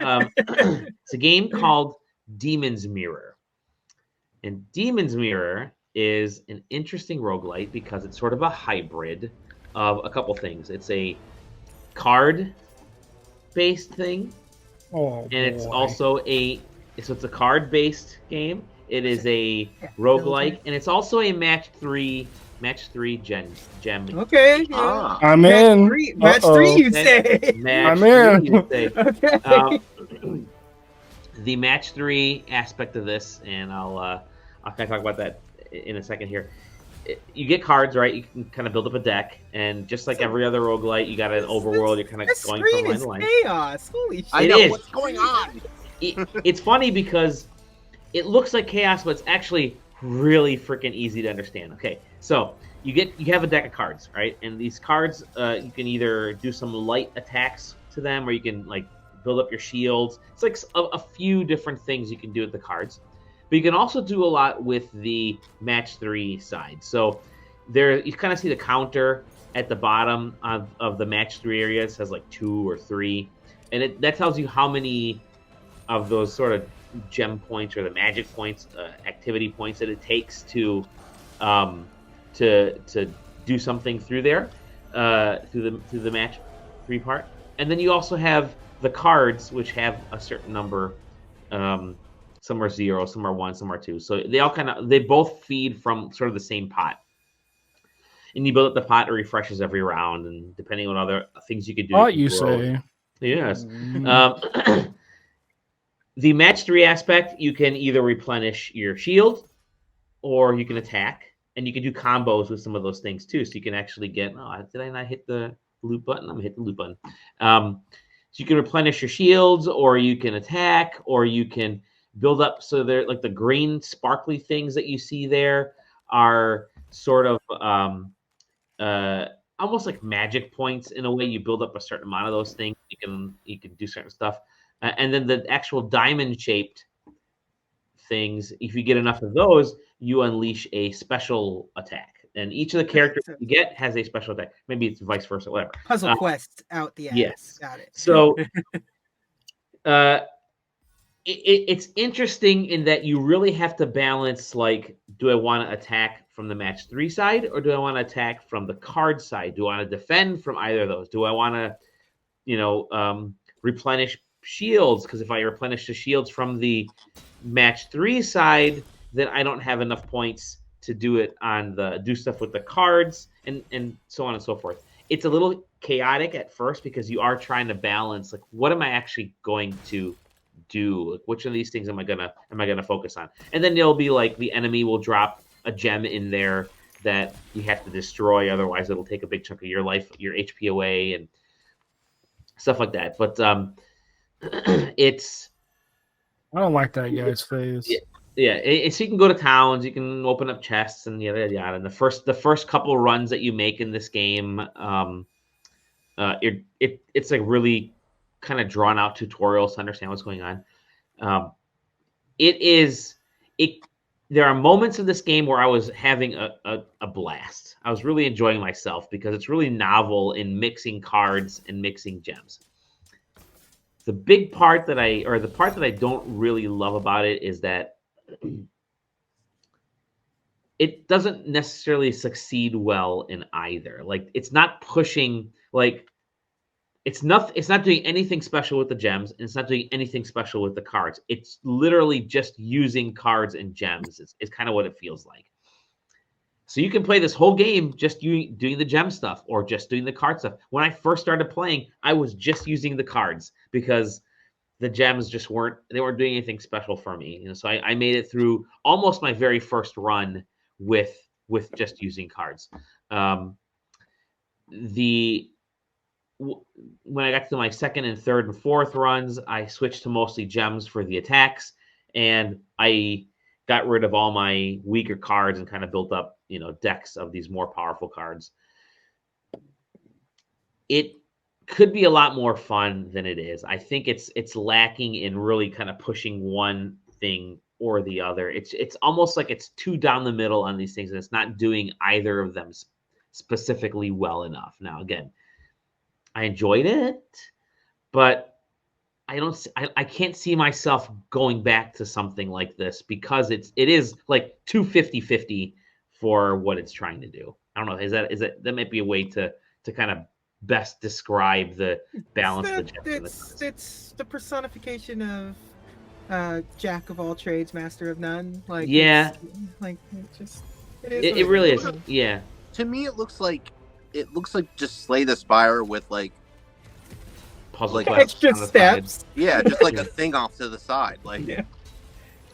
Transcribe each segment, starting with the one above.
It's a game called Demon's Mirror. And Demon's Mirror is an interesting roguelite because it's sort of a hybrid of a couple things. It's a card-based thing, Oh, and it's boy. also it's a card-based game. It is a Yeah, roguelike, and it's also a match three gem. Okay. Yeah. Ah. I'm Match in. three. Match three. You Match- say? Match I'm in. three, you say. Okay. The match 3 aspect of this, and I'll kind of talk about that in a second here. You get cards, right? You can kind of build up a deck, and just like every other roguelite, you got an overworld. You're kind of This going screen from line is to line. chaos. Holy shit! I It know is. what's going on. It's funny because it looks like chaos, but it's actually really freaking easy to understand. Okay, so you have a deck of cards, right? And these cards, you can either do some light attacks to them, or you can like build up your shields. It's like a few different things you can do with the cards. But you can also do a lot with the match 3 side. So there, you kind of see the counter at the bottom of the match 3 area. It says like 2 or 3. And that tells you how many of those sort of gem points or the magic points, activity points that it takes to do something through there, through the match 3 part. And then you also have the cards, which have a certain number. Some are 0, some are 1, some are 2. So they both feed from sort of the same pot. And you build up the pot, it refreshes every round, and depending on other things you could do. What you say? Yes. The match 3 aspect, you can either replenish your shield, or you can attack, and you can do combos with some of those things too. So you can actually get. Oh, did I not hit the loot button? I'm gonna hit the loot button. So you can replenish your shields, or you can attack, or you can build up. So they're like the green sparkly things that you see there are sort of almost like magic points in a way. You build up a certain amount of those things. You can do certain stuff, and then the actual diamond shaped things. If you get enough of those, you unleash a special attack. And each of the characters you get has a special attack. Maybe it's vice versa, whatever. Puzzle quest out the ass. Yes. Got it. So it's interesting in that you really have to balance, like, do I want to attack from the match 3 side, or do I want to attack from the card side? Do I want to defend from either of those? Do I want to, replenish shields? Because if I replenish the shields from the match 3 side, then I don't have enough points to do stuff with the cards, and so on and so forth. It's a little chaotic at first because you are trying to balance, like, what am I actually going to do? Like, which of these things am I gonna focus on? And then there'll be like the enemy will drop a gem in there that you have to destroy, otherwise it'll take a big chunk of your life, your HP away, and stuff like that. But it's I don't like that guy's face. So you can go to towns, you can open up chests, and yada yada. And the first couple runs that you make in this game, it's like really kind of drawn out tutorials to understand what's going on. There are moments of this game where I was having a blast. I was really enjoying myself because it's really novel in mixing cards and mixing gems. The part that I don't really love about it is that it doesn't necessarily succeed well in either. Like, it's not pushing, like, it's not doing anything special with the gems, and it's not doing anything special with the cards. It's literally just using cards and gems. It's kind of what it feels like. So you can play this whole game just doing the gem stuff or just doing the card stuff. When I first started playing, I was just using the cards because the gems just weren't doing anything special for me. So I made it through almost my very first run with just using cards. When I got to my second and third and fourth runs, I switched to mostly gems for the attacks, and I got rid of all my weaker cards and kind of built up, decks of these more powerful cards. It could be a lot more fun than it is. I think it's lacking in really kind of pushing one thing or the other. It's almost like it's too down the middle on these things, and it's not doing either of them specifically well enough. Now, again, I enjoyed it, but I can't see myself going back to something like this because it is like too 50-50 for what it's trying to do. I don't know. Is that might be a way to kind of best describe the balance of the gems and the cards. It's the personification of jack of all trades, master of none. Like Yeah. It really is. Yeah. To me, it looks like just Slay the Spire with like Puzzle like quests extra on the side. steps. just like a thing off to the side. Like Yeah.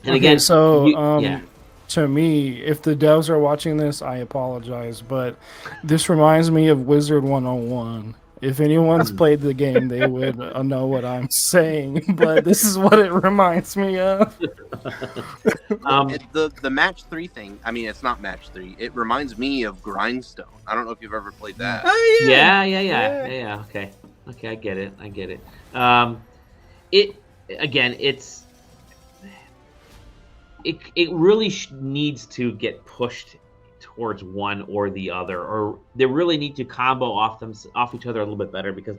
And again, so to me, if the devs are watching this, I apologize, but this reminds me of Wizard 101. If anyone's played the game, they would know what I'm saying, but this is what it reminds me of. the match 3 thing. I mean, it's not match 3. It reminds me of Grindstone. I don't know if you've ever played that. Oh yeah. Yeah. Okay, I get it. It really needs to get pushed towards one or the other, or they really need to combo off each other a little bit better, because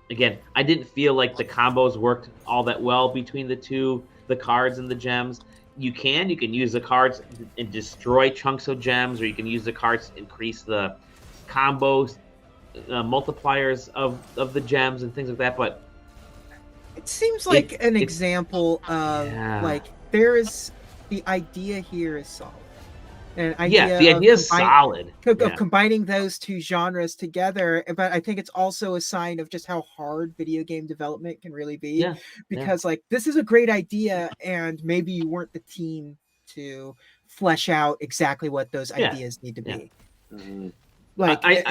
again, I didn't feel like the combos worked all that well between the cards and the gems. You can use the cards and destroy chunks of gems, or you can use the cards to increase the combos multipliers of the gems and things like that, but it seems like an example of like there is the idea here is solid. The idea is solid. Of combining those two genres together, but I think it's also a sign of just how hard video game development can really be. Yeah. Because like this is a great idea, and maybe you weren't the team to flesh out exactly what those ideas need to be. Like I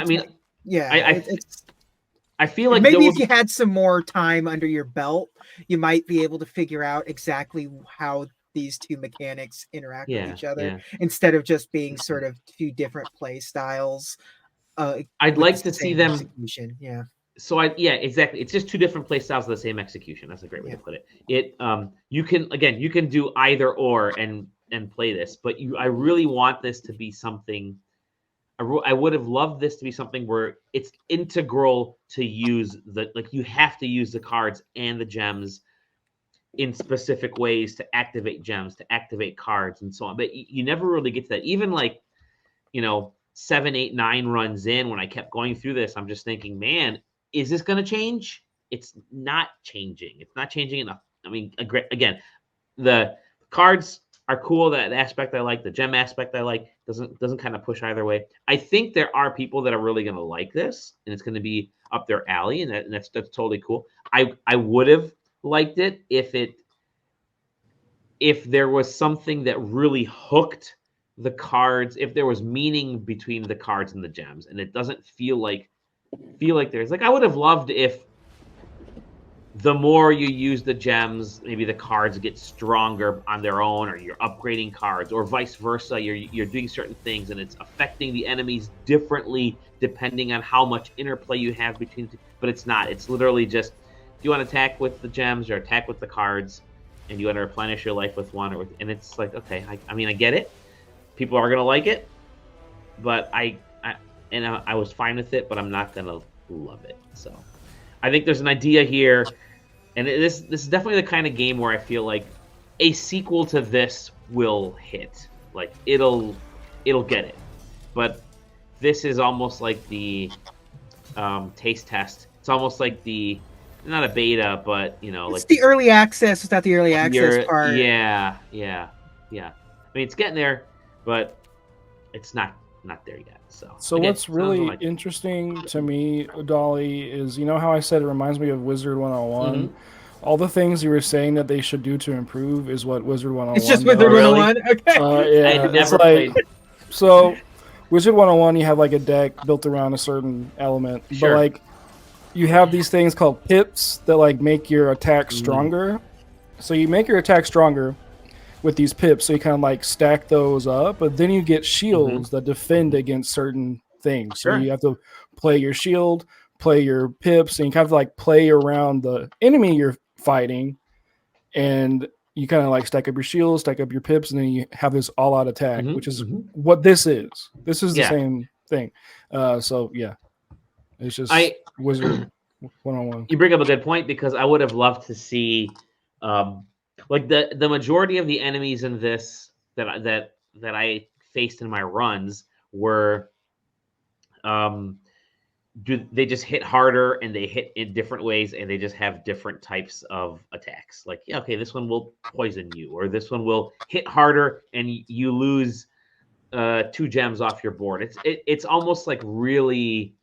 feel like maybe if you had some more time under your belt, you might be able to figure out exactly how these two mechanics interact with each other instead of just being sort of two different play styles. I'd like to see them execution. Yeah. So exactly. It's just two different play styles of the same execution. That's a great way to put it. You can do either or and play this, but I really want this to be something. I would have loved this to be something where it's integral to use you have to use the cards and the gems in specific ways to activate gems, to activate cards, and so on. But you never really get to that. Even 7, 8, 9 runs in, when I kept going through this, I'm just thinking, man, is this going to change? It's not changing. It's not changing enough. I mean, again, the cards are cool. That aspect I like. The gem aspect I like. Doesn't kind of push either way. I think there are people that are really going to like this, and it's going to be up their alley, and that's totally cool. I would have liked it if there was something that really hooked the cards, if there was meaning between the cards and the gems, and it doesn't feel like there's I would have loved if the more you use the gems, maybe the cards get stronger on their own, or you're upgrading cards, or vice versa. You're doing certain things, and it's affecting the enemies differently depending on how much interplay you have between. But it's not. It's literally just, you want to attack with the gems or attack with the cards, and you want to replenish your life with one, and it's like, okay, I mean, I get it. People are gonna like it, but I was fine with it, but I'm not gonna love it. So I think there's an idea here, and this is definitely the kind of game where I feel like a sequel to this will hit. Like it'll get it, but this is almost like the taste test. It's almost like not a beta, but it's the early access without the early access part. Yeah. I mean, it's getting there, but it's not there yet. So again, what's really interesting to me, Dali, is how I said it reminds me of Wizard 101. Mm-hmm. All the things you were saying that they should do to improve is what Wizard 101. It's just Wizard 101. Okay. I never played. So Wizard 101, you have a deck built around a certain element, sure. But you have these things called pips that make your attack stronger. So you make your attack stronger with these pips, so you kind of stack those up, but then you get shields that defend against certain things. Sure. So you have to play your shield, play your pips, and you kind of play around the enemy you're fighting, and you kind of stack up your shields, stack up your pips, and then you have this all-out attack, which is what this is. This is the same thing. So yeah, it's just Wizard. 101. You bring up a good point because I would have loved to see, like the majority of the enemies in this that I faced in my runs were, they just hit harder and they hit in different ways and they just have different types of attacks. Like, yeah, okay, this one will poison you, or this one will hit harder and you lose 2 gems off your board. It's almost like really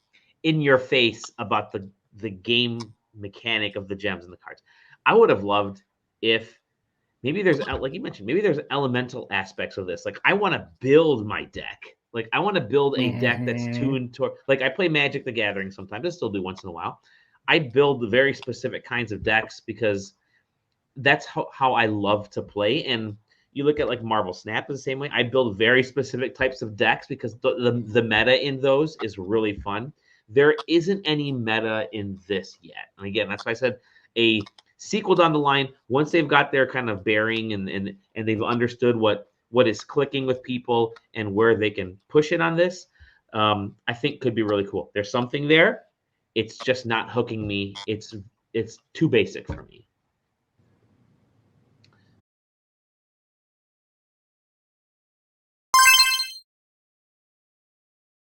in your face about the game mechanic of the gems and the cards. I would have loved if maybe there's, like you mentioned, maybe there's elemental aspects of this. Like, I want to build my deck. Like, I want to build a deck that's tuned to, like, I play Magic the Gathering sometimes. I still do once in a while. I build very specific kinds of decks because that's how I love to play. And you look at like Marvel Snap is the same way. I build very specific types of decks because the meta in those is really fun. There isn't any meta in this yet. And again, that's why I said a sequel down the line, once they've got their kind of bearing and they've understood what is clicking with people and where they can push it on this, I think could be really cool. There's something there. It's just not hooking me. It's too basic for me.